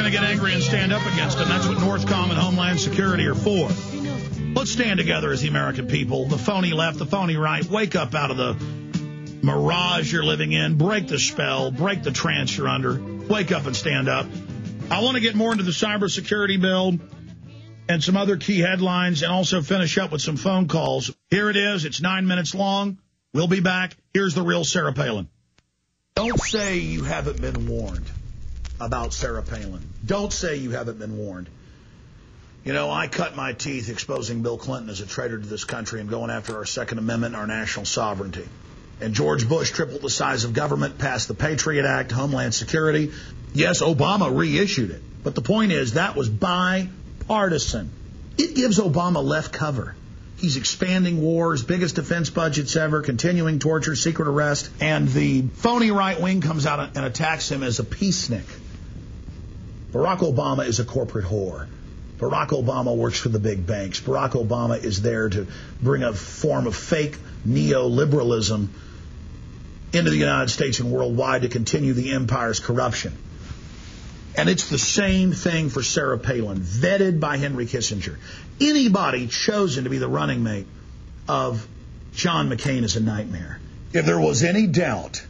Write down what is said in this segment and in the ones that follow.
going to get angry and stand up against them. That's what Northcom and Homeland Security are for. Let's stand together as the American people. The phony left, the phony right. Wake up out of the mirage you're living in. Break the spell. Break the trance you're under. Wake up and stand up. I want to get more into the cybersecurity bill and some other key headlines, and also finish up with some phone calls. Here it is. It's 9 minutes long. We'll be back. Here's the real Sarah Palin. Don't say you haven't been warned about Sarah Palin. Don't say you haven't been warned. You know, I cut my teeth exposing Bill Clinton as a traitor to this country and going after our Second Amendment and our national sovereignty. And George Bush tripled the size of government, passed the Patriot Act, Homeland Security. Yes, Obama reissued it. But the point is that was bipartisan. It gives Obama left cover. He's expanding wars, biggest defense budgets ever, continuing torture, secret arrest, and the phony right wing comes out and attacks him as a peacenik. Barack Obama is a corporate whore. Barack Obama works for the big banks. Barack Obama is there to bring a form of fake neoliberalism into the United States and worldwide to continue the empire's corruption. And it's the same thing for Sarah Palin, vetted by Henry Kissinger. Anybody chosen to be the running mate of John McCain is a nightmare. If there was any doubt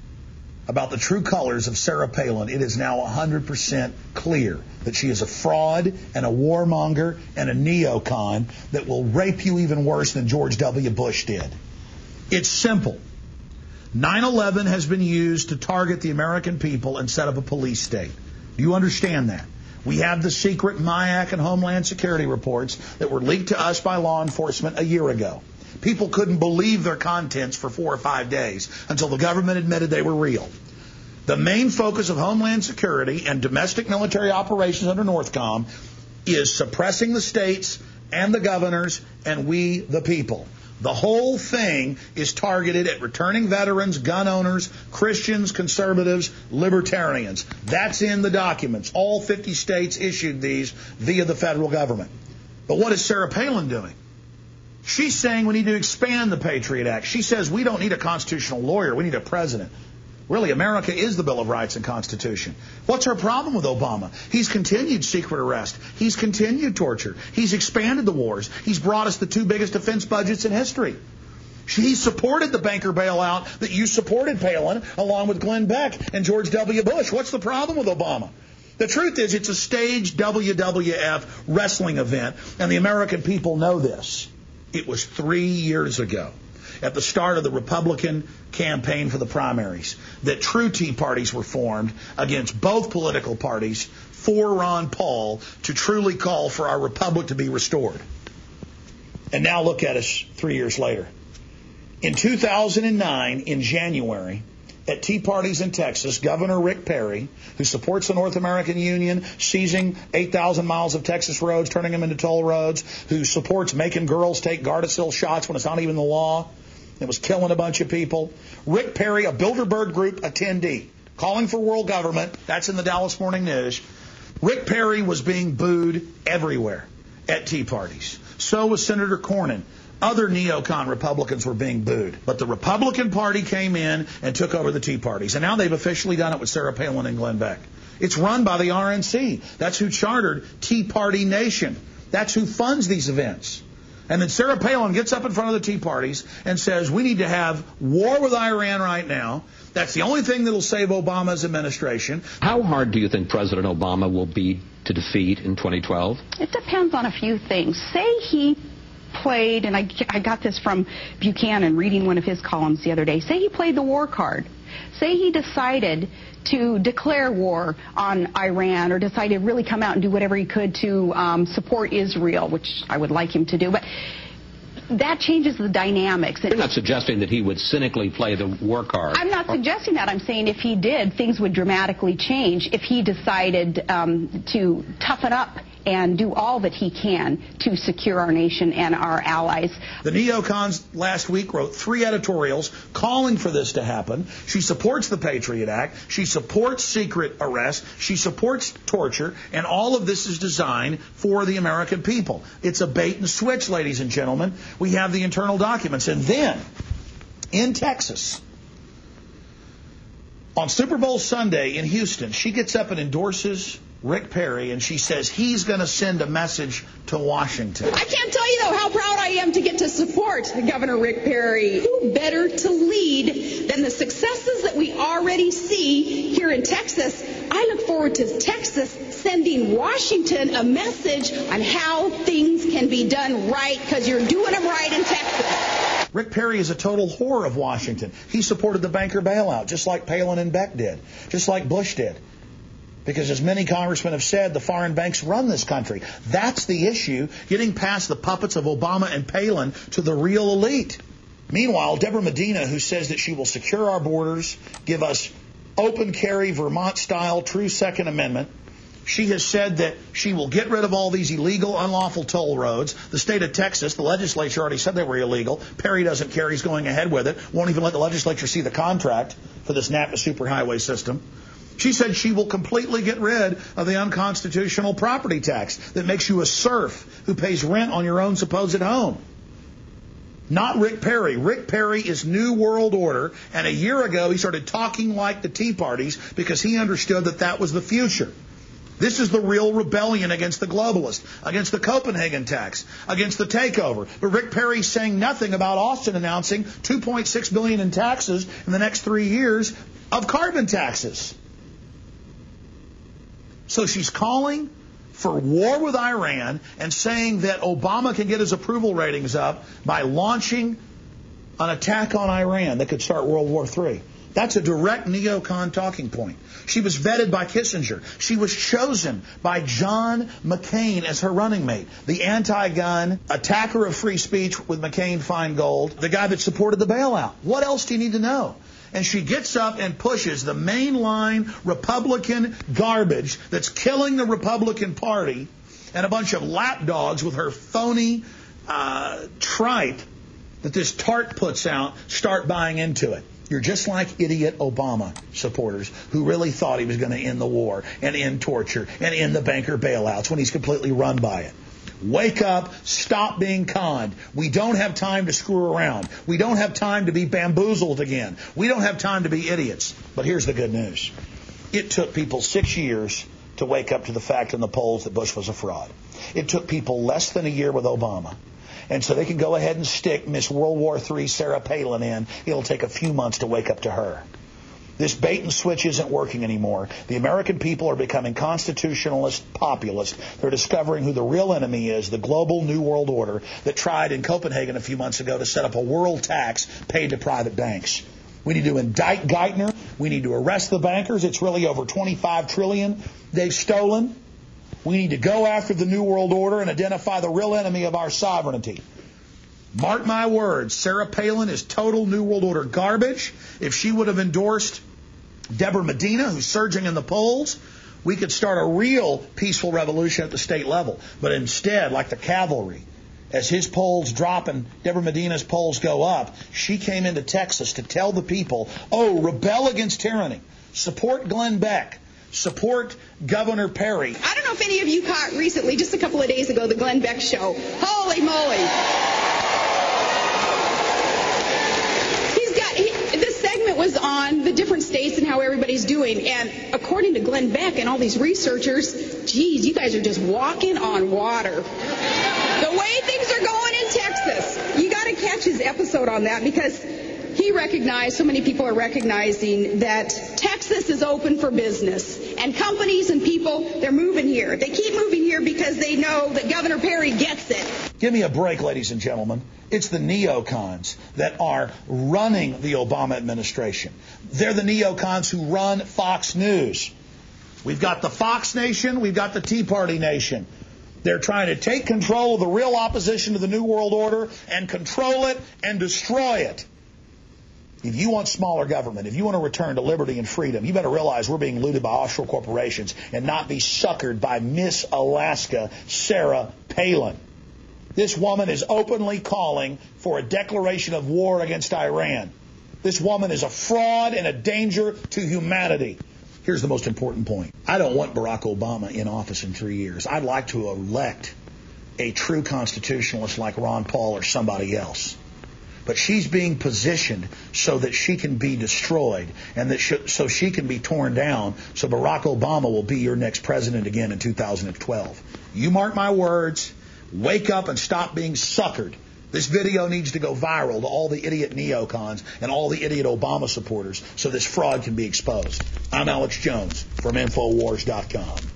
about the true colors of Sarah Palin, it is now 100% clear that she is a fraud and a warmonger and a neocon that will rape you even worse than George W. Bush did. It's simple. 9/11 has been used to target the American people and set up a police state. Do you understand that? We have the secret MIAC and Homeland Security reports that were leaked to us by law enforcement a year ago. People couldn't believe their contents for 4 or 5 days until the government admitted they were real. The main focus of Homeland Security and domestic military operations under Northcom is suppressing the states and the governors and we the people. The whole thing is targeted at returning veterans, gun owners, Christians, conservatives, libertarians. That's in the documents. All 50 states issued these via the federal government. But what is Sarah Palin doing? She's saying we need to expand the Patriot Act. She says we don't need a constitutional lawyer. We need a president. Really, America is the Bill of Rights and Constitution. What's her problem with Obama? He's continued secret arrest. He's continued torture. He's expanded the wars. He's brought us the 2 biggest defense budgets in history. He supported the banker bailout that you supported, Palin, along with Glenn Beck and George W. Bush. What's the problem with Obama? The truth is it's a staged WWF wrestling event, and the American people know this. It was 3 years ago, at the start of the Republican campaign for the primaries, that true Tea Parties were formed against both political parties for Ron Paul to truly call for our republic to be restored. And now look at us 3 years later. In 2009, in January, at Tea Parties in Texas, Governor Rick Perry, who supports the North American Union, seizing 8,000 miles of Texas roads, turning them into toll roads, who supports making girls take Gardasil shots when it's not even the law, it was killing a bunch of people. Rick Perry, a Bilderberg Group attendee, calling for world government. That's in the Dallas Morning News. Rick Perry was being booed everywhere at Tea Parties. So was Senator Cornyn. Other neocon Republicans were being booed. But the Republican Party came in and took over the Tea Parties. And now they've officially done it with Sarah Palin and Glenn Beck. It's run by the RNC. That's who chartered Tea Party Nation. That's who funds these events. And then Sarah Palin gets up in front of the Tea Parties and says, we need to have war with Iran right now. That's the only thing that will save Obama's administration. How hard do you think President Obama will be to defeat in 2012? It depends on a few things. Say he played, and I got this from Buchanan reading one of his columns the other day. Say he played the war card. Say he decided to declare war on Iran or decided to really come out and do whatever he could to support Israel, which I would like him to do. But that changes the dynamics. You're not suggesting that he would cynically play the war card. I'm not suggesting that. I'm saying if he did, things would dramatically change if he decided to toughen up and do all that he can to secure our nation and our allies. The neocons last week wrote 3 editorials calling for this to happen. She supports the Patriot Act. She supports secret arrest. She supports torture. And all of this is designed for the American people. It's a bait and switch, ladies and gentlemen. We have the internal documents. And then, in Texas, on Super Bowl Sunday in Houston, she gets up and endorses Rick Perry, and she says he's going to send a message to Washington. I can't tell you, though, how proud I am to get to support Governor Rick Perry. Who better to lead than the successes that we already see here in Texas? I look forward to Texas sending Washington a message on how things can be done right, because you're doing them right in Texas. Rick Perry is a total whore of Washington. He supported the banker bailout, just like Palin and Beck did, just like Bush did. Because as many congressmen have said, the foreign banks run this country. That's the issue, getting past the puppets of Obama and Palin to the real elite. Meanwhile, Deborah Medina, who says that she will secure our borders, give us open carry, Vermont-style, true Second Amendment, she has said that she will get rid of all these illegal, unlawful toll roads. The state of Texas, the legislature already said they were illegal. Perry doesn't care. He's going ahead with it. Won't even let the legislature see the contract for this NAPA superhighway system. She said she will completely get rid of the unconstitutional property tax that makes you a serf who pays rent on your own supposed home. Not Rick Perry. Rick Perry is New World Order, and a year ago he started talking like the Tea Parties because he understood that that was the future. This is the real rebellion against the globalists, against the Copenhagen tax, against the takeover. But Rick Perry's saying nothing about Austin announcing $2.6 billion in taxes in the next 3 years of carbon taxes. So she's calling for war with Iran and saying that Obama can get his approval ratings up by launching an attack on Iran that could start World War III. That's a direct neocon talking point. She was vetted by Kissinger. She was chosen by John McCain as her running mate, the anti-gun, attacker of free speech with McCain-Feingold, the guy that supported the bailout. What else do you need to know? And she gets up and pushes the mainline Republican garbage that's killing the Republican Party and a bunch of lapdogs with her phony tripe that this tart puts out start buying into it. You're just like idiot Obama supporters who really thought he was going to end the war and end torture and end the banker bailouts when he's completely run by it. Wake up, stop being conned. We don't have time to screw around. We don't have time to be bamboozled again. We don't have time to be idiots. But here's the good news. It took people 6 years to wake up to the fact in the polls that Bush was a fraud. It took people less than a year with Obama. And so they can go ahead and stick Miss World War III Sarah Palin in. It'll take a few months to wake up to her. This bait and switch isn't working anymore. The American people are becoming constitutionalist populists. They're discovering who the real enemy is, the global New World Order that tried in Copenhagen a few months ago to set up a world tax paid to private banks. We need to indict Geithner. We need to arrest the bankers. It's really over $25 trillion they've stolen. We need to go after the New World Order and identify the real enemy of our sovereignty. Mark my words, Sarah Palin is total New World Order garbage. If she would have endorsed Deborah Medina, who's surging in the polls, we could start a real peaceful revolution at the state level. But instead, like the cavalry, as his polls drop and Deborah Medina's polls go up, she came into Texas to tell the people, oh, rebel against tyranny. Support Glenn Beck. Support Governor Perry. I don't know if any of you caught recently, just a couple of days ago, the Glenn Beck show. Holy moly. This segment was on the different states and how everybody's doing. And according to Glenn Beck and all these researchers, geez, you guys are just walking on water. The way things are going in Texas. You got to catch his episode on that because he recognized, so many people are recognizing that Texas is open for business. And companies and people, they're moving here. They keep moving here because they know that Governor Perry gets it. Give me a break, ladies and gentlemen. It's the neocons that are running the Obama administration. They're the neocons who run Fox News. We've got the Fox Nation. We've got the Tea Party Nation. They're trying to take control of the real opposition to the New World Order and control it and destroy it. If you want smaller government, if you want to return to liberty and freedom, you better realize we're being looted by offshore corporations and not be suckered by Miss Alaska, Sarah Palin. This woman is openly calling for a declaration of war against Iran. This woman is a fraud and a danger to humanity. Here's the most important point. I don't want Barack Obama in office in 3 years. I'd like to elect a true constitutionalist like Ron Paul or somebody else but she's being positioned so that she can be destroyed and that so she can be torn down so Barack Obama will be your next president again in 2012. You mark my words. Wake up and stop being suckered. This video needs to go viral to all the idiot neocons and all the idiot Obama supporters so this fraud can be exposed. I'm Alex Jones from Infowars.com.